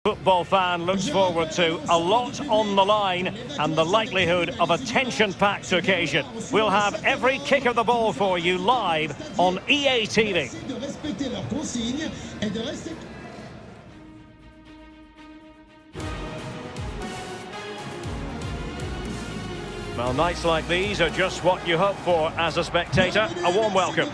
Football fan looks forward to a lot on the line and the likelihood of a tension-packed occasion. We'll have every kick of the ball for you live on EA TV. Well, nights like these are just what you hope for as a spectator. A warm welcome.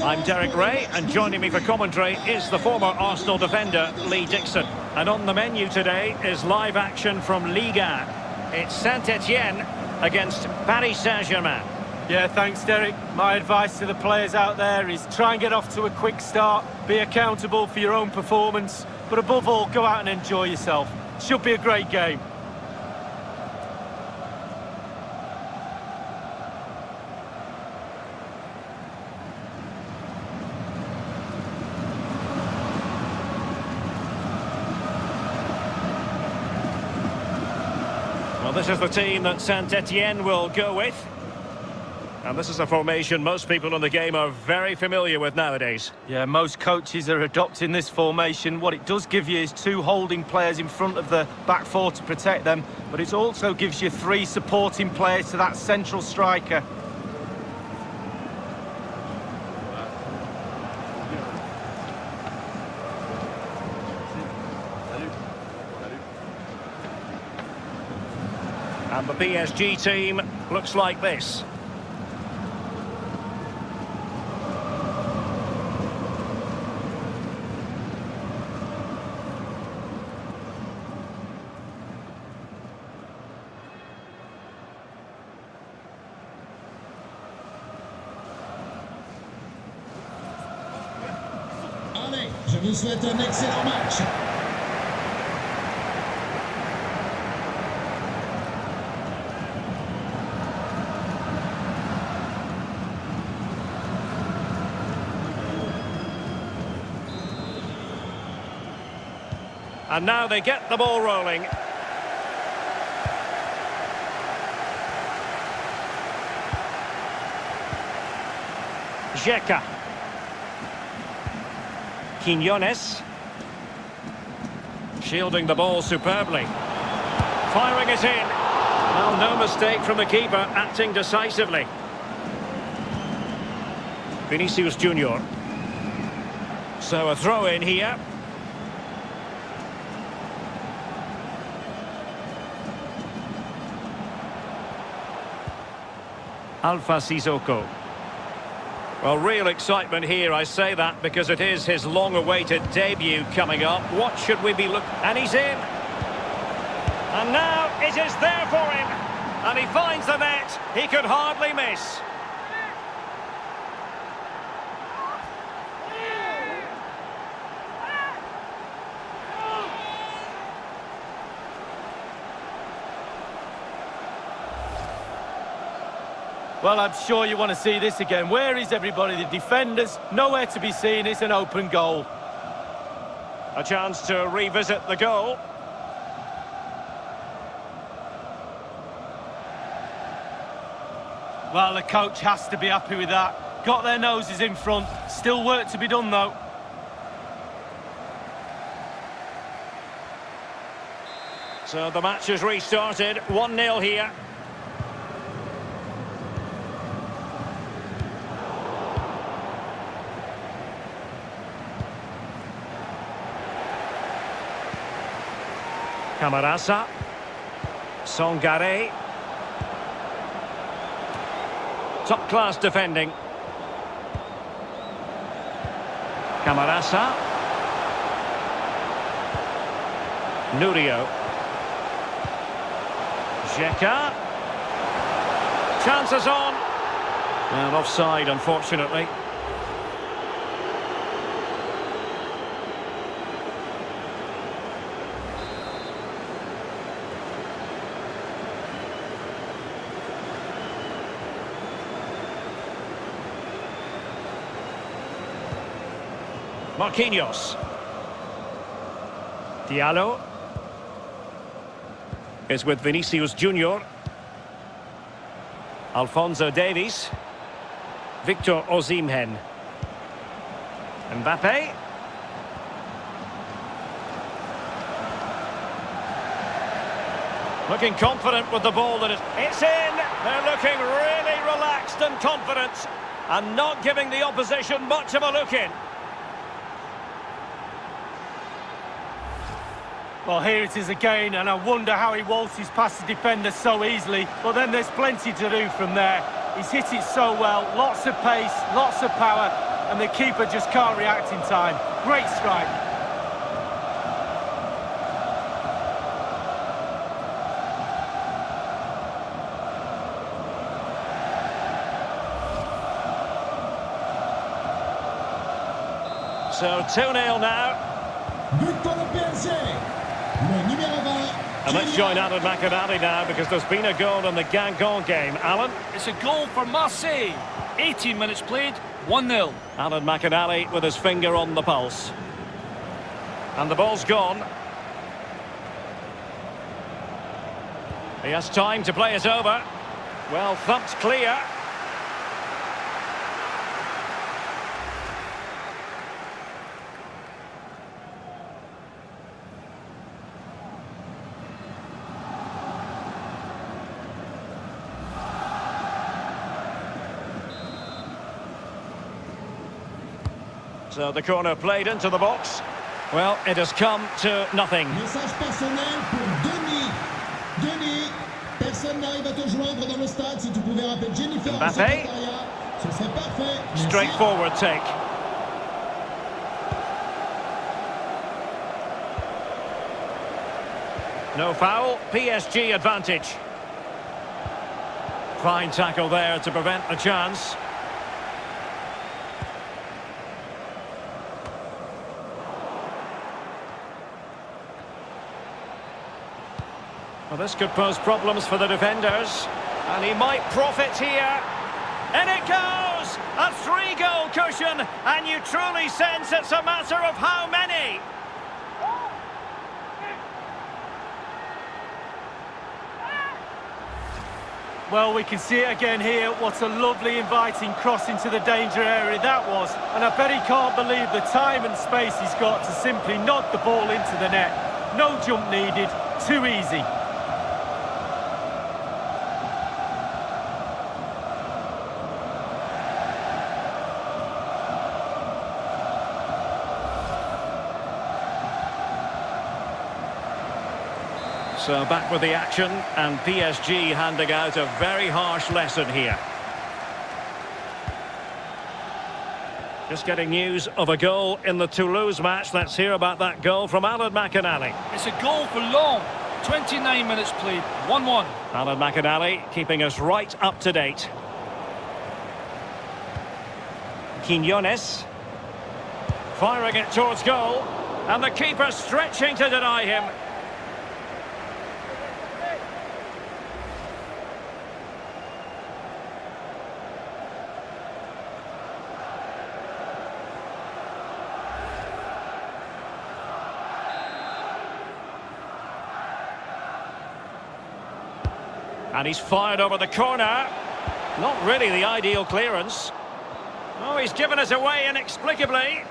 I'm Derek Ray, and joining me for commentary is the former Arsenal defender, Lee Dixon. And on the menu today is live action from Ligue 1. It's Saint-Etienne against Paris Saint-Germain. Yeah, thanks, Derek. My advice to the players out there is try and get off to a quick start, be accountable for your own performance, but above all, go out and enjoy yourself. Should be a great game. Well, this is the team that Saint-Etienne will go with. And this is a formation most people in the game are very familiar with nowadays. Yeah, most coaches are adopting this formation. What it does give you is two holding players in front of the back four to protect them, but it also gives you three supporting players to that central striker. And the PSG team looks like this. Allez, je vous souhaite un excellent match. And now they get the ball rolling. Xhaka. Quinones. Shielding the ball superbly. Firing it in. Well, no mistake from the keeper, acting decisively. Vinicius Junior. So a throw in here. Alpha Sissoko. Well, real excitement here. I say that because it is his long-awaited debut coming up. What should we be looking... And he's in. And now it is there for him. And he finds the net. He could hardly miss. Well, I'm sure you want to see this again. Where is everybody? The defenders, nowhere to be seen. It's an open goal. A chance to revisit the goal. Well, the coach has to be happy with that. Got their noses in front. Still work to be done, though. So the match has restarted. 1-0 here. Camarasa. Songare. Top-class defending. Camarasa. Nurio. Xhaka. Chances on. And offside, unfortunately. Marquinhos. Diallo is with Vinicius Junior. Alphonso Davies. Victor Osimhen. Mbappe. Looking confident with the ball that it's in. They're looking really relaxed and confident and not giving the opposition much of a look in. Well, here it is again, and I wonder how he waltzes past the defender so easily. But then there's plenty to do from there. He's hit it so well, lots of pace, lots of power, and the keeper just can't react in time. Great strike. So 2-0 now. But pour le PSG. Le numéro 20. And let's join Alan McInally now because there's been a goal in the Guingamp game. Alan? It's a goal for Marseille. 18 minutes played, 1-0. Alan McInally with his finger on the pulse. And the ball's gone. He has time to play it over. Well, thumped clear. So the corner played into the box. Well, it has come to nothing. Message personnel pour Denis. Denis, personne n'arrive à te joindre dans le stade. Si tu pouvais rappeler Jennifer au secrétariat, ce serait parfait. Merci. Straightforward take. No foul, PSG advantage. Fine tackle there to prevent the chance. Well, this could pose problems for the defenders. And he might profit here. In it goes! A 3-goal cushion. And you truly sense it's a matter of how many. Well, we can see it again here. What a lovely, inviting cross into the danger area that was. And I bet he can't believe the time and space he's got to simply nod the ball into the net. No jump needed. Too easy. So back with the action, and PSG handing out a very harsh lesson here. Just getting news of a goal in the Toulouse match. Let's hear about that goal from Alan McInally. It's a goal for Long. 29 minutes played, 1-1. Alan McInally keeping us right up to date. Quinones firing it towards goal, and the keeper stretching to deny him. And he's fired over the corner. Not really the ideal clearance. Oh, he's given us away inexplicably.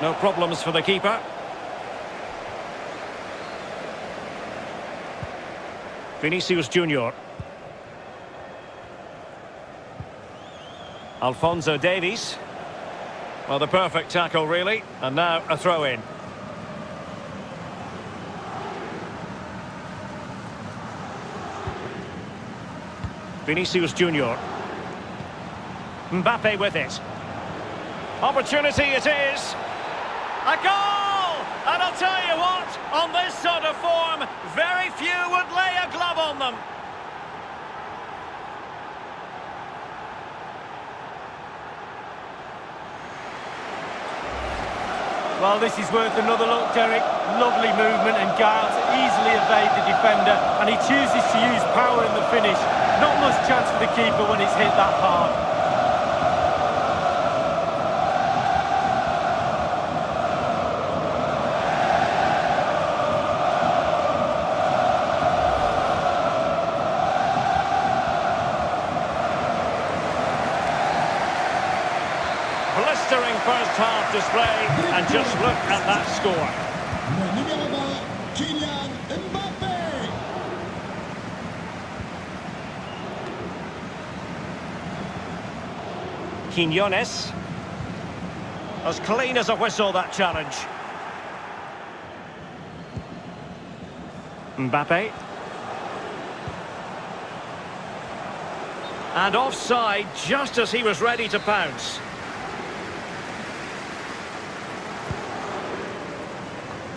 No problems for the keeper. Vinicius Junior. Alphonso Davies. Well, the perfect tackle, really. And now a throw-in. Vinicius Junior. Mbappe with it. Opportunity it is. A goal! And I'll tell you what, on this sort of form, very few would lay a glove on them. Well, this is worth another look, Derek. Lovely movement and guile to easily evade the defender, and he chooses to use power in the finish. Not much chance for the keeper when it's hit that hard. Blistering first half display, and just look at that score. Le numéro 20, Kylian Mbappé. Quinones. As clean as a whistle, that challenge. Mbappé. And offside just as he was ready to pounce.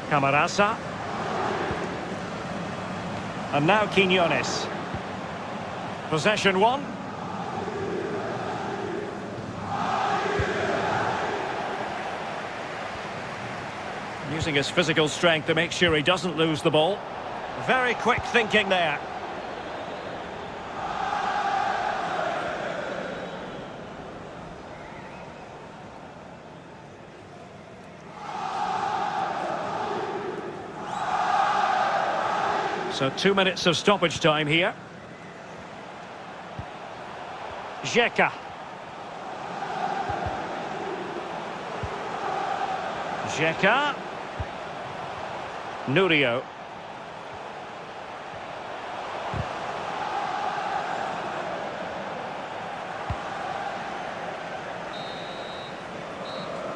Camarasa. And now Quinones. Possession one. Using his physical strength to make sure he doesn't lose the ball. Very quick thinking there. So 2 minutes of stoppage time here. Xhaka. Xhaka. Nurio.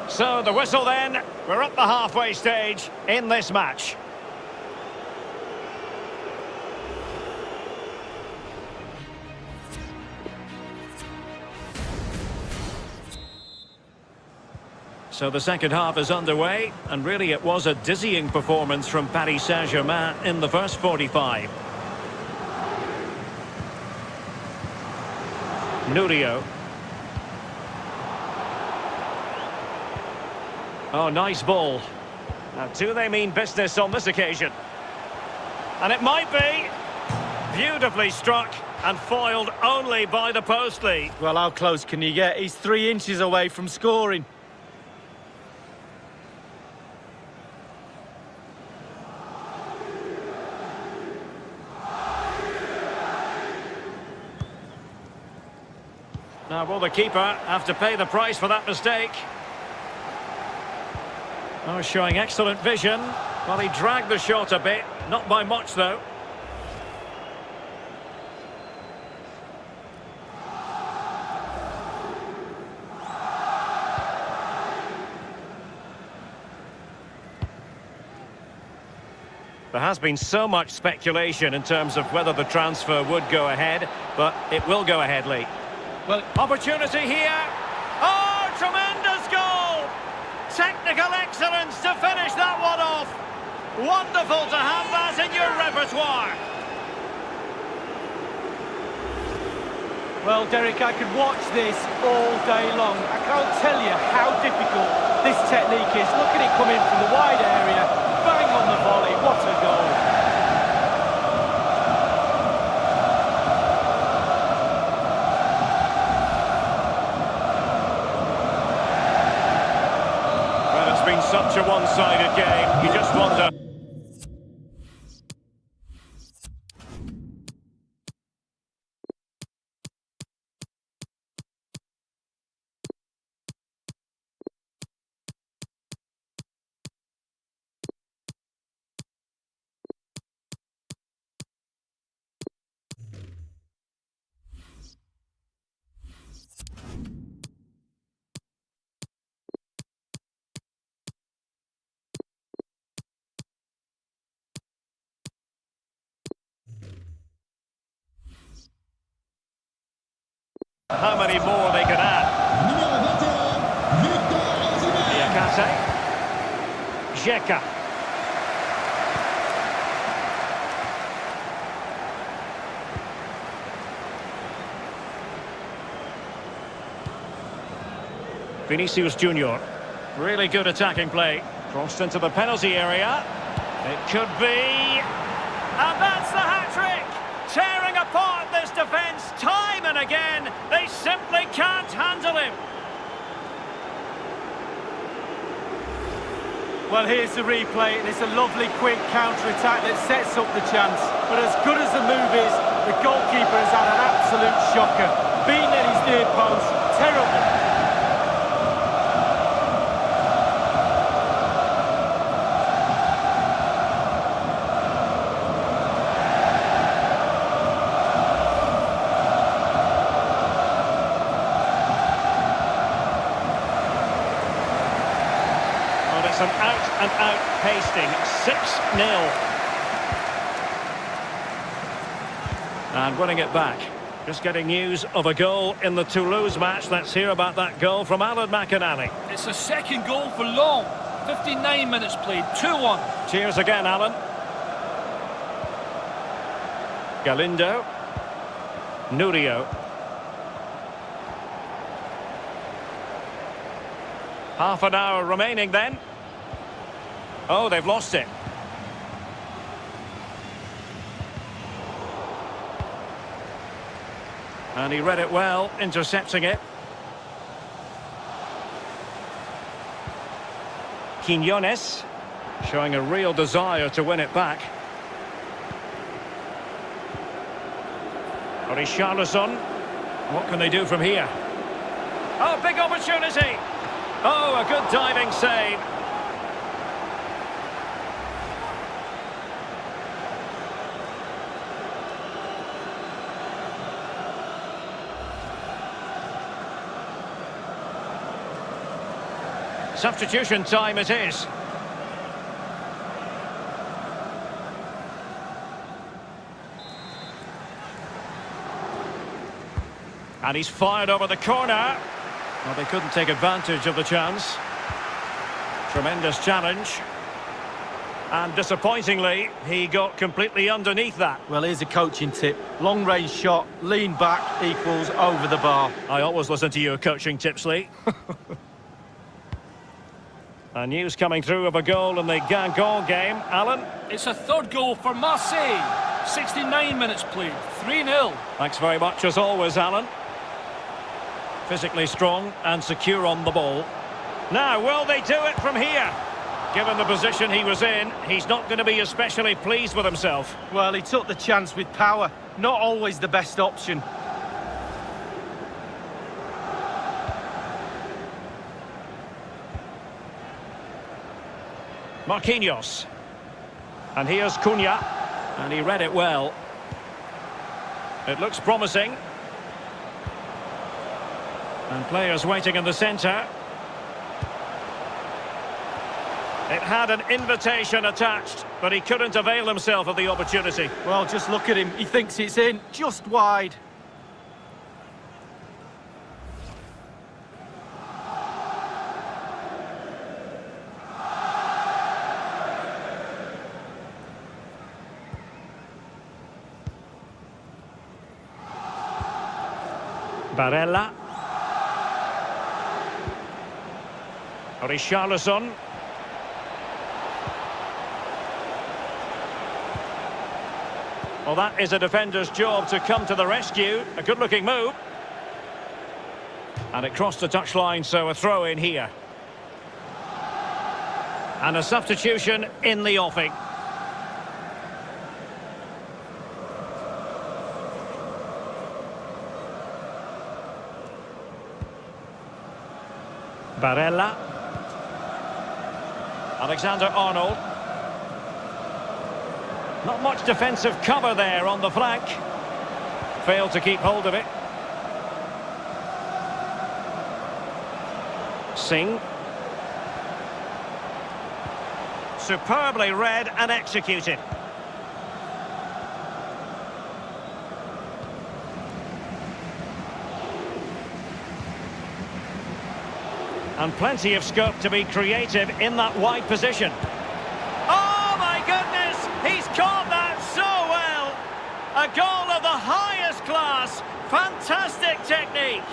So the whistle then. We're up the halfway stage in this match. So the second half is underway, and really it was a dizzying performance from Paris Saint-Germain in the first 45. Nurio. Oh, nice ball. Now, do they mean business on this occasion? And it might be. Beautifully struck and foiled only by the post lead. Well, how close can you get? He's 3 inches away from scoring. Now, will the keeper have to pay the price for that mistake? Oh, showing excellent vision. Well, he dragged the shot a bit. Not by much, though. There has been so much speculation in terms of whether the transfer would go ahead, but it will go ahead, Lee. Well, Opportunity here. Oh, tremendous goal! Technical excellence to finish that one off. Wonderful to have that in your repertoire. well, Derek, I could watch this all day long. I can't tell you how difficult this technique is. Look at it coming from the wide area. Bang on the volley. What a goal. Been such a one-sided game, you just wonder. How many more they can add? Diakate. Xhaka. Vinicius Junior. Really good attacking play. Crossed into the penalty area. It could be. And that's the hat-trick! Tearing apart this defence time and again. They simply can't handle him. Well, here's the replay, and it's a lovely quick counter-attack that sets up the chance. But as good as the move is, the goalkeeper has had an absolute shocker. Beaten at his near post, terrible. and outpacing 6-0. And winning it back. Just getting news of a goal in the Toulouse match. Let's hear about that goal from Alan McInally. It's a second goal for Long. 59 minutes played, 2-1. Cheers again, Alan. Galindo. Nurio. Half an hour remaining then. Oh, they've lost it. And he read it well, intercepting it. Quinones, showing a real desire to win it back. Richarlison, what can they do from here? Oh, big opportunity! Oh, a good diving save. Substitution time it is. And he's fired over the corner. Well, they couldn't take advantage of the chance. Tremendous challenge. And disappointingly, he got completely underneath that. Well, here's a coaching tip. Long range shot, lean back equals over the bar. I always listen to your coaching tips, Lee. News coming through of a goal in the Guingamp game. Alan? It's a third goal for Marseille. 69 minutes played, 3-0. Thanks very much as always, Alan. Physically strong and secure on the ball. Now, will they do it from here? Given the position he was in, he's not going to be especially pleased with himself. Well, he took the chance with power. Not always the best option. Marquinhos. And here's Cunha. And he read it well. It looks promising. And players waiting in the centre. It had an invitation attached, but he couldn't avail himself of the opportunity. Well, just look at him. He thinks it's in, just wide. Barella. Richarlison. Well, that is a defender's job to come to the rescue. A good-looking move. And it crossed the touchline, so a throw in here. And a substitution in the offing. Barella. Alexander-Arnold. Not much defensive cover there on the flank. Failed to keep hold of it. Singh. Superbly read and executed. And plenty of scope to be creative in that wide position. Oh my goodness! He's caught that so well! A goal of the highest class. Fantastic technique.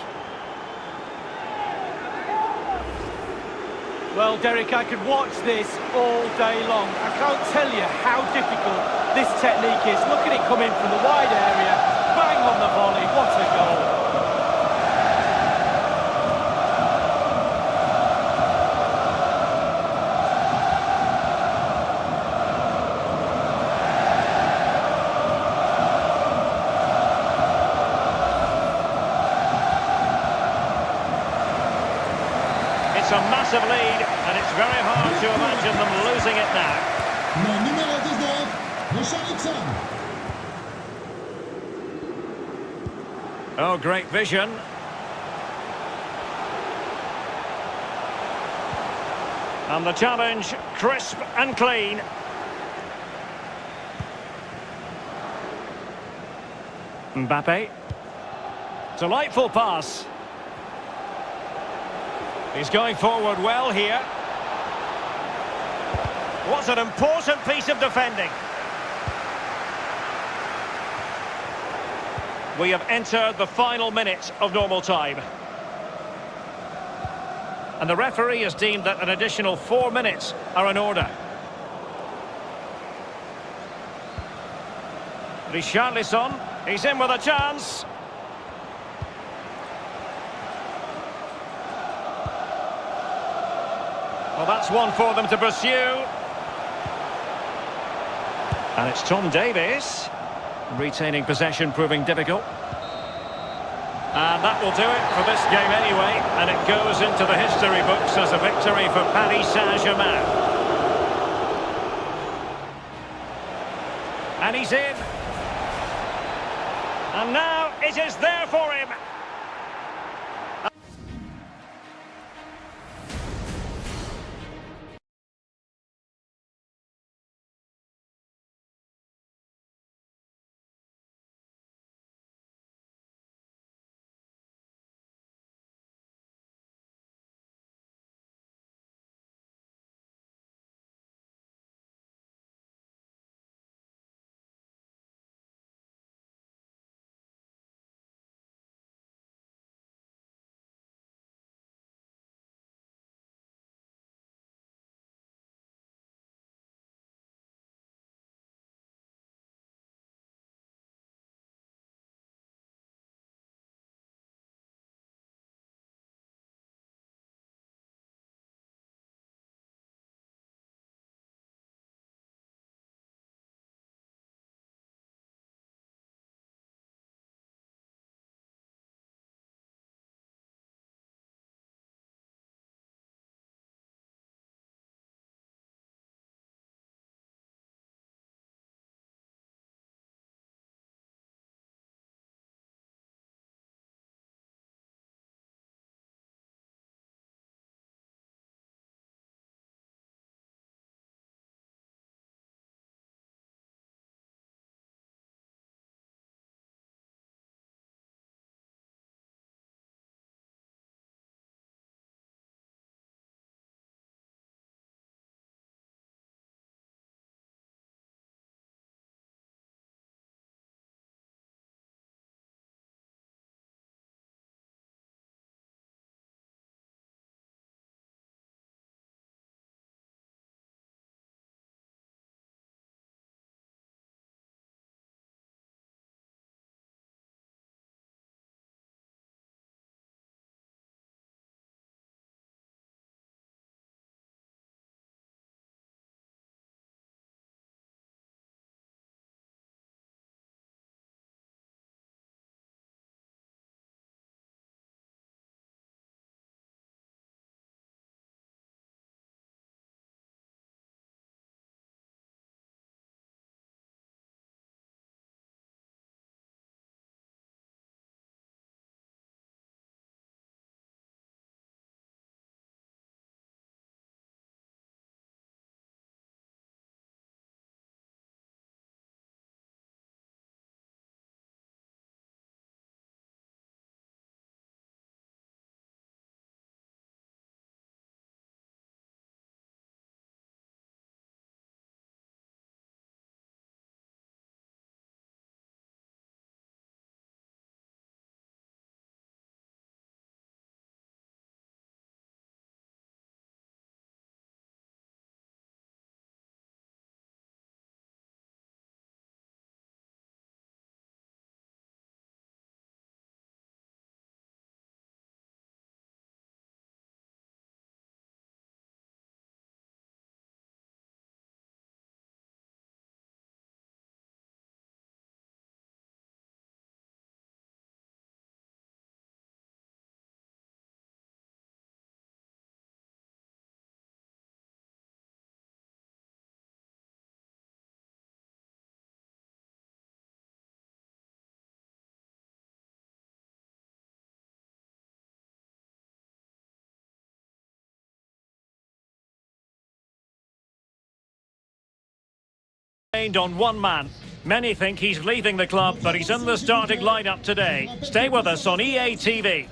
Well, Derek, I could watch this all day long. I can't tell you how difficult this technique is. Look at it come in from the wide area. Bang on the volley. What a goal. It's a massive lead, and it's very hard to imagine them losing it now. Le numéro 19, Richarlison. Oh, great vision. And the challenge, crisp and clean. Mbappe. Delightful pass. He's going forward well here. What an important piece of defending. We have entered the final minute of normal time. And the referee has deemed that an additional 4 minutes are in order. Richarlison, he's in with a chance. Well, that's one for them to pursue. And it's Tom Davies. Retaining possession proving difficult. And that will do it for this game anyway. And it goes into the history books as a victory for Paris Saint-Germain. And he's in. And now it is there for him. remained on one man. Many think he's leaving the club, but he's in the starting lineup today. Stay with us on EA TV.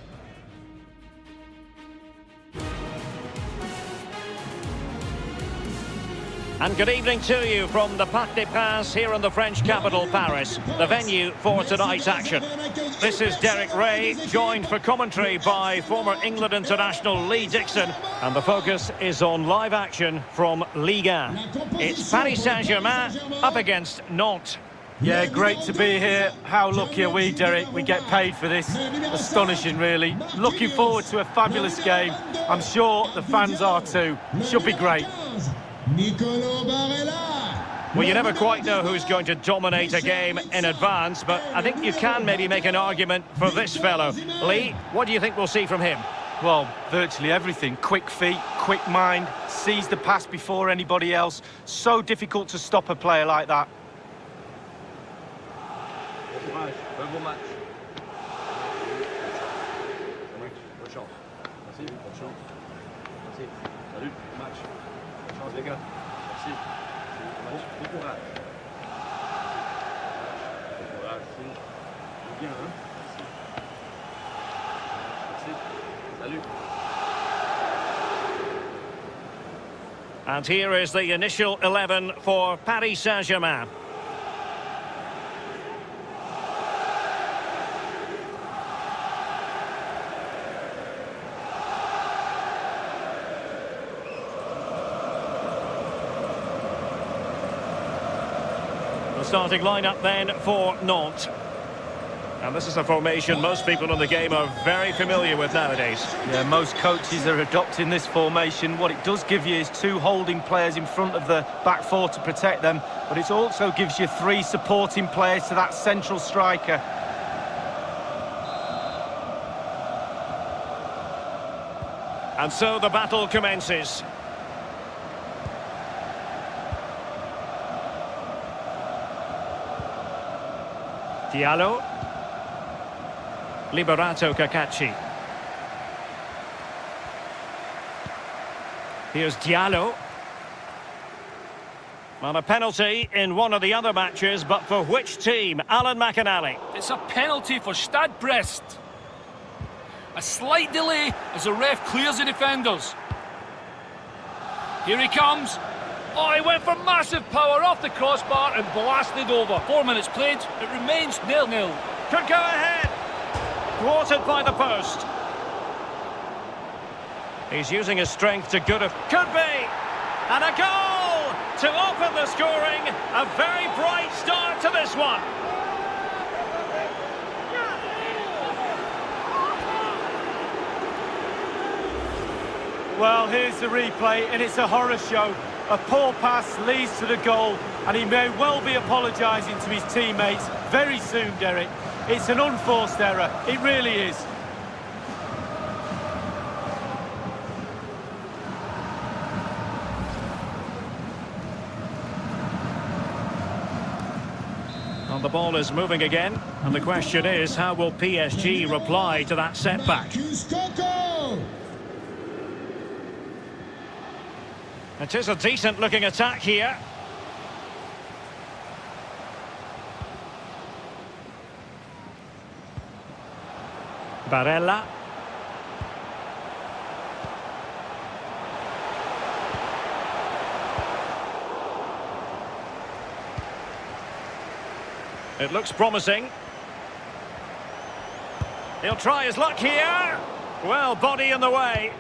And good evening to you from the Parc des Princes here in the French capital, Paris, the venue for tonight's action. This is Derek Ray, joined for commentary by former England international Lee Dixon, and the focus is on live action from Ligue 1. It's Paris Saint-Germain up against Nantes. Yeah, great to be here. How lucky are we, Derek? We get paid for this. Astonishing, really. Looking forward to a fabulous game. I'm sure the fans are too. Should be great. Well, you never quite know who's going to dominate a game in advance, but I think you can maybe make an argument for this fellow. Lee, what do you think we'll see from him? Well, virtually everything. Quick feet, quick mind, sees the pass before anybody else. So difficult to stop a player like that. And here is the initial 11 for Paris Saint-Germain. The starting lineup then for Nantes. And this is a formation most people in the game are very familiar with nowadays. Yeah, most coaches are adopting this formation. What it does give you is two holding players in front of the back four to protect them, but it also gives you three supporting players to that central striker. And so the battle commences. Diallo. Liberato Cacachi. Here's Diallo. On a penalty in one of the other matches, but for which team? Alan McInally. It's a penalty for Stade Brest. A slight delay as the ref clears the defenders. Here he comes. Oh, he went for massive power off the crossbar and blasted over. 4 minutes played. It remains 0-0. Could go ahead. Thwarted by the post. He's using his strength to good effect. Could be. And a goal to open the scoring. A very bright start to this one. Well, here's the replay, and it's a horror show. A poor pass leads to the goal, and he may well be apologising to his teammates very soon, Derek. It's an unforced error. It really is. Well, the ball is moving again, and the question is, how will PSG reply to that setback? It is a decent-looking attack here. Barella. It looks promising. He'll try his luck here. Well, body in the way.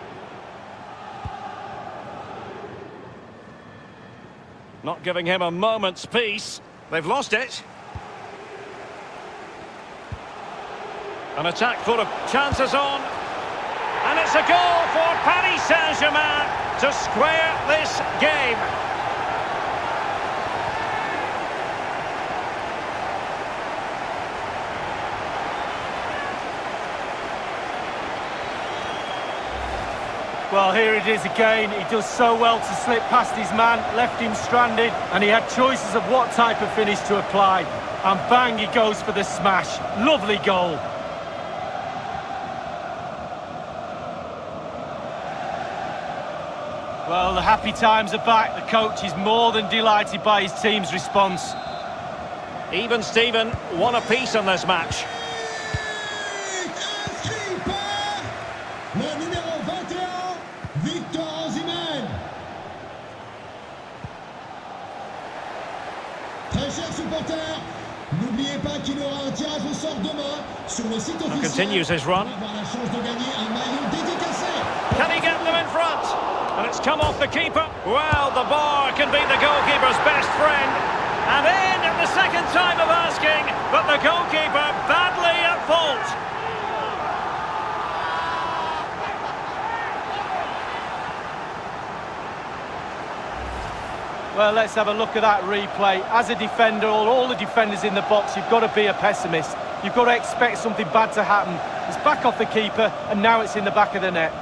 Not giving him a moment's peace. They've lost it. An attack full of chances on. And it's a goal for Paris Saint-Germain to square this game. Well, here it is again. He does so well to slip past his man, left him stranded, and he had choices of what type of finish to apply. And bang, he goes for the smash. Lovely goal. Well, the happy times are back. The coach is more than delighted by his team's response. Even Steven, one apiece in this match. Le numéro 21, Victor Osimhen. Très chers supporters, n'oubliez pas qu'il y aura un tirage au sort demain sur le site officiel. Continues his run. On va avoir la chance de gagner un maillot dédicacé. Can he get them in front? And it's come off the keeper. Well, the bar can be the goalkeeper's best friend. And in at the second time of asking, but the goalkeeper badly at fault. Well, let's have a look at that replay. As a defender, all the defenders in the box, you've got to be a pessimist. You've got to expect something bad to happen. It's back off the keeper, and now it's in the back of the net.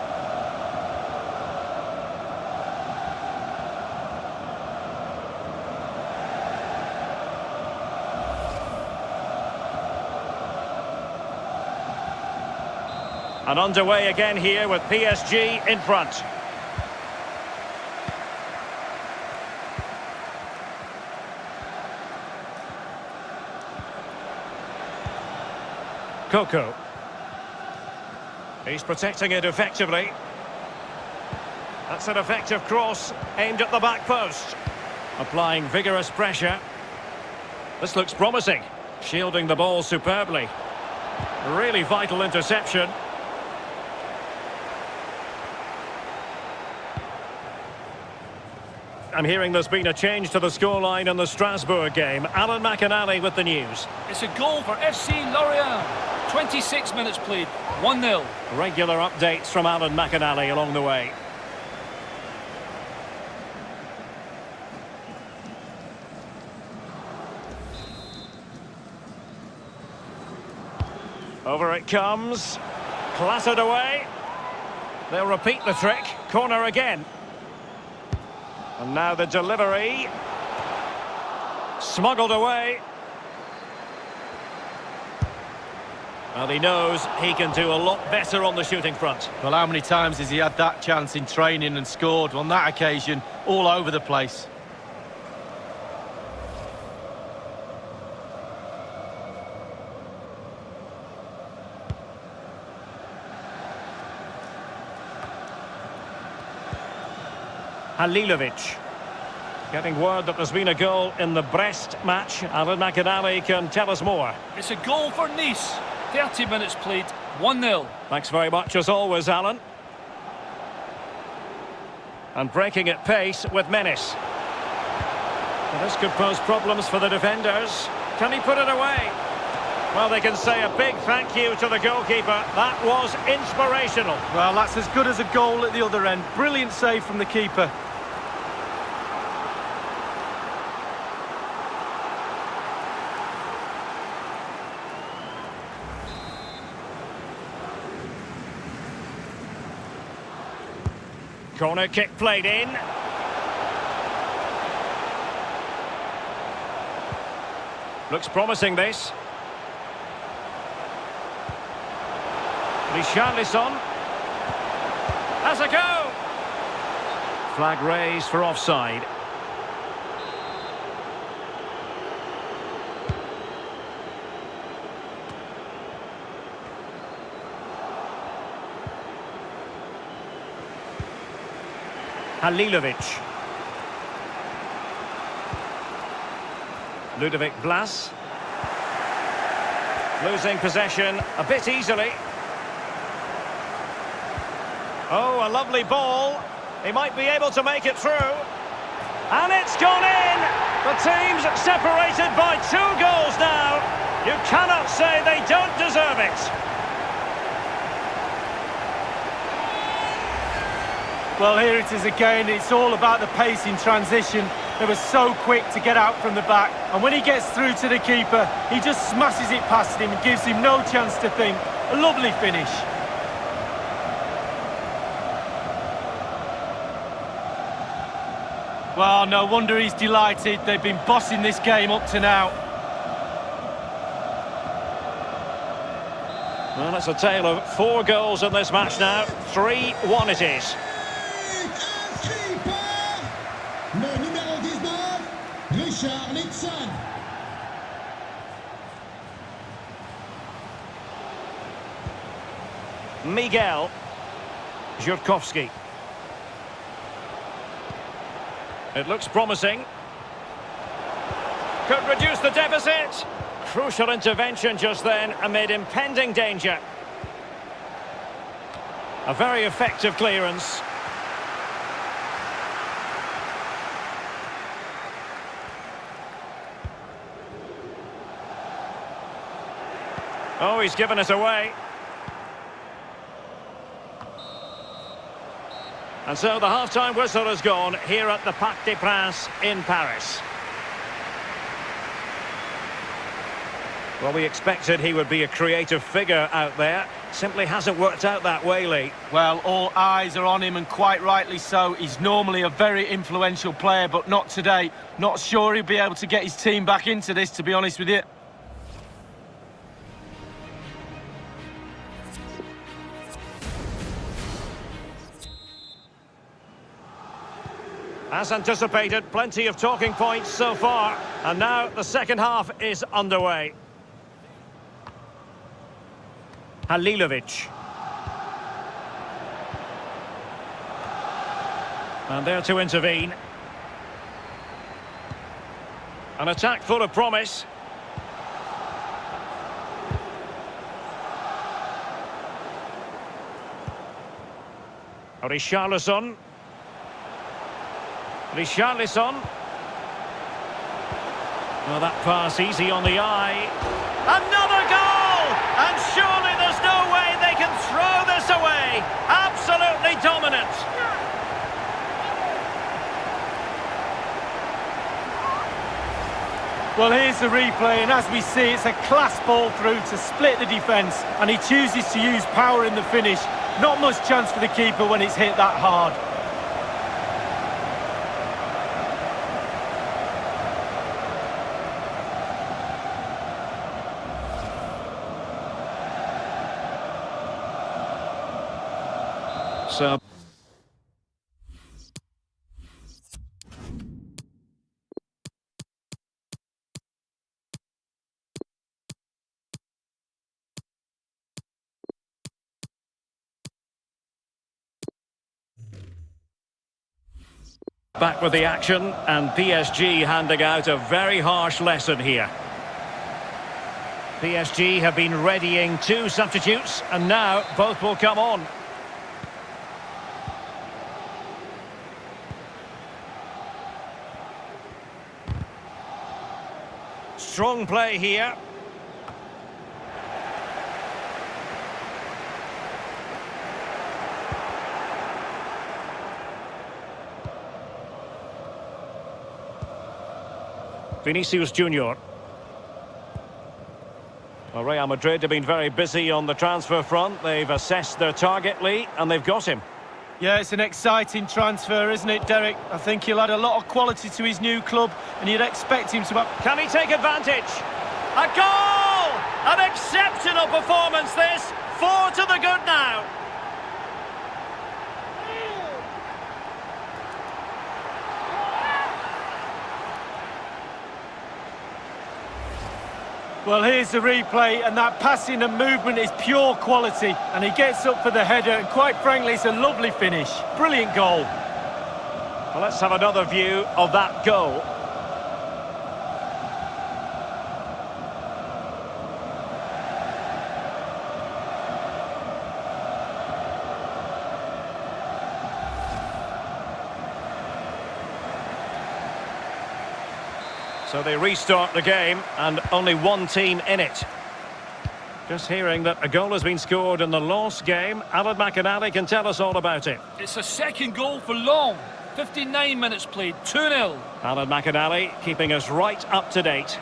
And underway again here with PSG in front. Coco. He's protecting it effectively. That's an effective cross aimed at the back post. Applying vigorous pressure. This looks promising. Shielding the ball superbly. Really vital interception. I'm hearing there's been a change to the scoreline in the Strasbourg game. Alan McInally with the news. It's a goal for FC Lorient. 26 minutes played, 1-0. Regular updates from Alan McInally along the way. Over it comes. Clattered away. They'll repeat the trick. Corner again. And now the delivery. Smuggled away. Well, he knows he can do a lot better on the shooting front. Well, how many times has he had that chance in training and scored? On that occasion, all over the place. Halilovic. Getting word that there's been a goal in the Brest match. Alan McInally can tell us more. It's a goal for Nice. 30 minutes played, 1-0. Thanks very much as always, Alan. And breaking at pace with menace. Well, this could pose problems for the defenders. Can he put it away? Well, they can say a big thank you to the goalkeeper. That was inspirational. Well, that's as good as a goal at the other end. Brilliant save from the keeper. Corner kick played in. Looks promising, this. Richarlison. Has a go. Flag raised for offside. Halilovic. Ludovic Blas. Losing possession a bit easily. Oh, a lovely ball. He might be able to make it through. And it's gone in! The team's separated by 2 goals now. You cannot say they don't deserve it. Well, here it is again. It's all about the pace in transition. They were so quick to get out from the back. And when he gets through to the keeper, he just smashes it past him and gives him no chance to think. A lovely finish. Well, no wonder he's delighted. They've been bossing this game up to now. Well, it's a tale of 4 goals in this match now. 3-1 it is. Miguel. Jurkowski. It looks promising. Could reduce the deficit. Crucial intervention just then amid impending danger. A very effective clearance. Oh, he's given it away. And so the half-time whistle has gone here at the Parc des Princes in Paris. Well, we expected he would be a creative figure out there. Simply hasn't worked out that way, Lee. Well, all eyes are on him, and quite rightly so. He's normally a very influential player, but not today. Not sure he'll be able to get his team back into this, to be honest with you. As anticipated, plenty of talking points so far. And now the second half is underway. Halilovic. And there to intervene. An attack full of promise. Richarlison. Well, that pass easy on the eye. Another goal! And surely there's no way they can throw this away. Absolutely dominant. Well, here's the replay, and as we see, it's a class ball through to split the defence, and he chooses to use power in the finish. Not much chance for the keeper when it's hit that hard. So back with the action, and PSG handing out a very harsh lesson here. PSG have been readying 2 substitutes, and now both will come on. Strong play here. Vinicius Junior. Well, Real Madrid have been very busy on the transfer front. They've assessed their target, Lee, and they've got him. Yeah, it's an exciting transfer, isn't it, Derek? I think he'll add a lot of quality to his new club, and you'd expect him to have... Can he take advantage? A goal! An exceptional performance, this. 4 to the good now. Well, here's the replay, and that passing and movement is pure quality, and he gets up for the header, and quite frankly, it's a lovely finish. Brilliant goal. Well, let's have another view of that goal. So they restart the game, and only one team in it. Just hearing that a goal has been scored in the lost game. Alan McInally can tell us all about it. It's a second goal for Long. 59 minutes played, 2-0. Alan McInally keeping us right up to date.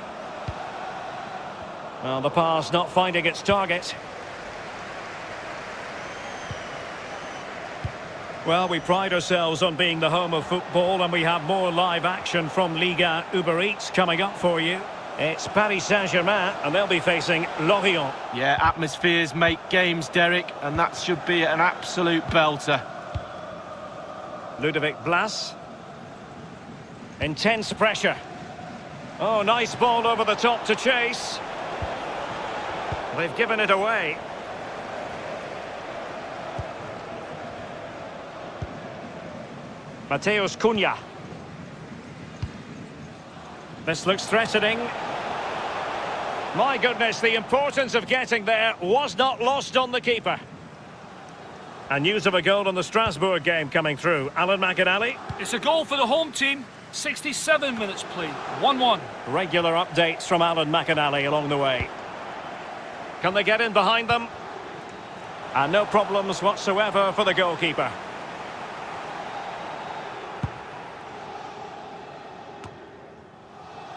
Well, the pass not finding its target. Well, we pride ourselves on being the home of football, and we have more live action from Liga Uber Eats coming up for you. It's Paris Saint-Germain, and they'll be facing Lorient. Yeah, atmospheres make games, Derek, and that should be an absolute belter. Ludovic Blas. Intense pressure. Oh, nice ball over the top to chase. They've given it away. Mateus Cunha. This looks threatening. My goodness, the importance of getting there was not lost on the keeper. And news of a goal in the Strasbourg game coming through. Alan McInally. It's a goal for the home team. 67 minutes played. 1-1. Regular updates from Alan McInally along the way. Can they get in behind them? And no problems whatsoever for the goalkeeper.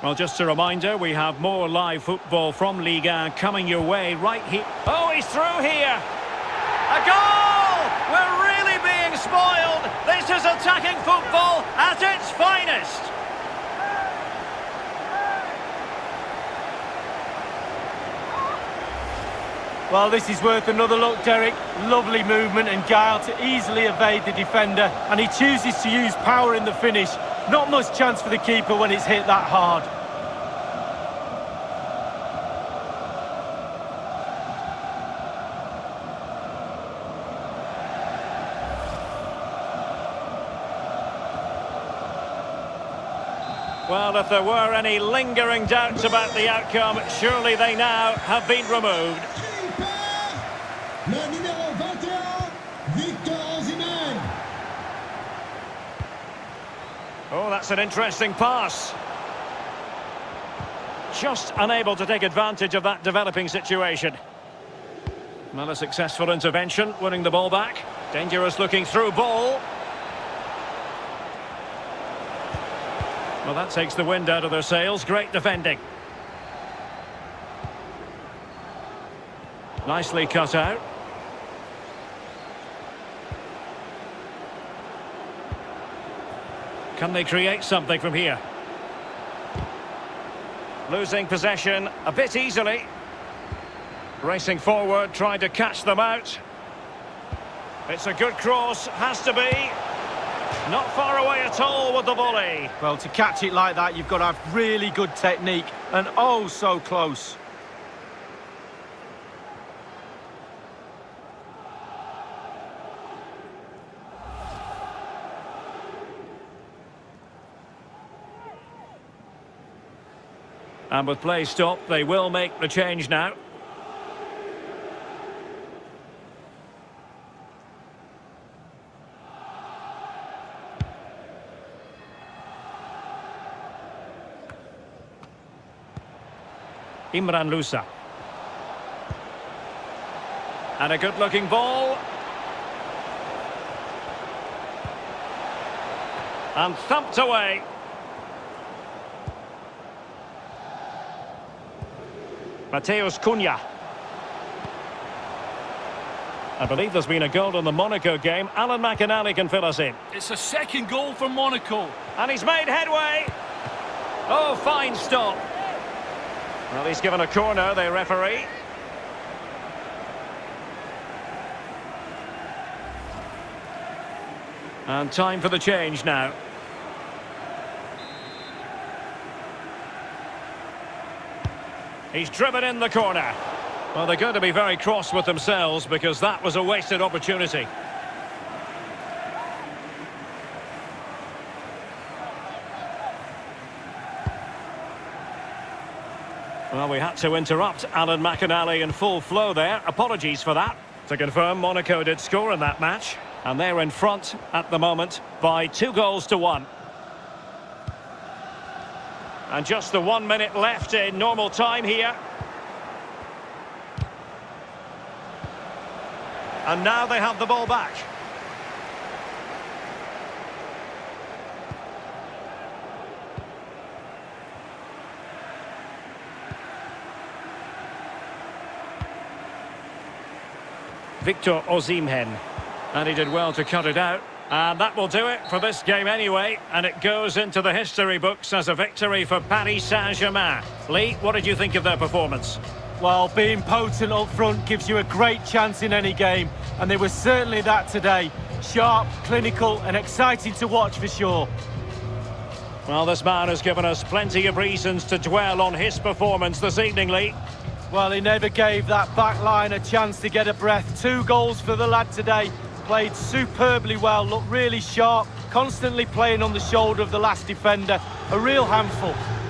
Well, just a reminder, we have more live football from Ligue 1 coming your way right here. Oh, he's through here! A goal! We're really being spoiled! This is attacking football at its finest! Well, this is worth another look, Derek. Lovely movement and guile to easily evade the defender. And he chooses to use power in the finish. Not much chance for the keeper when it's hit that hard. Well, if there were any lingering doubts about the outcome, surely they now have been removed. Le numéro 21, Victor Osimhen. Oh, that's an interesting pass. Just unable to take advantage of that developing situation. Well, a successful intervention, winning the ball back. Dangerous looking through ball. Well, that takes the wind out of their sails. Great defending. Nicely cut out. Can they create something from here? Losing possession a bit easily. Racing forward, trying to catch them out. It's a good cross, has to be. Not far away at all with the volley. Well, to catch it like that, you've got to have really good technique. And oh, so close. And with play stopped, they will make the change now. Imran Lousa. And a good-looking ball. And thumped away. Mateus Cunha. I believe there's been a goal in the Monaco game. Alan McInally can fill us in. It's a second goal for Monaco. And he's made headway. Oh, fine stop. Well, he's given a corner, the referee. And time for the change now. He's driven in the corner. Well, they're going to be very cross with themselves because that was a wasted opportunity. Well, we had to interrupt Alan McInally in full flow there. Apologies for that. To confirm, Monaco did score in that match. And they're in front at the moment by 2-1. And just the 1 minute left in normal time here. And now they have the ball back. Victor Osimhen. And he did well to cut it out. And that will do it for this game anyway. And it goes into the history books as a victory for Paris Saint-Germain. Lee, what did you think of their performance? Well, being potent up front gives you a great chance in any game. And they were certainly that today. Sharp, clinical and exciting to watch for sure. Well, this man has given us plenty of reasons to dwell on his performance this evening, Lee. Well, he never gave that back line a chance to get a breath. 2 goals for the lad today. Played superbly well, looked really sharp, constantly playing on the shoulder of the last defender. A real handful.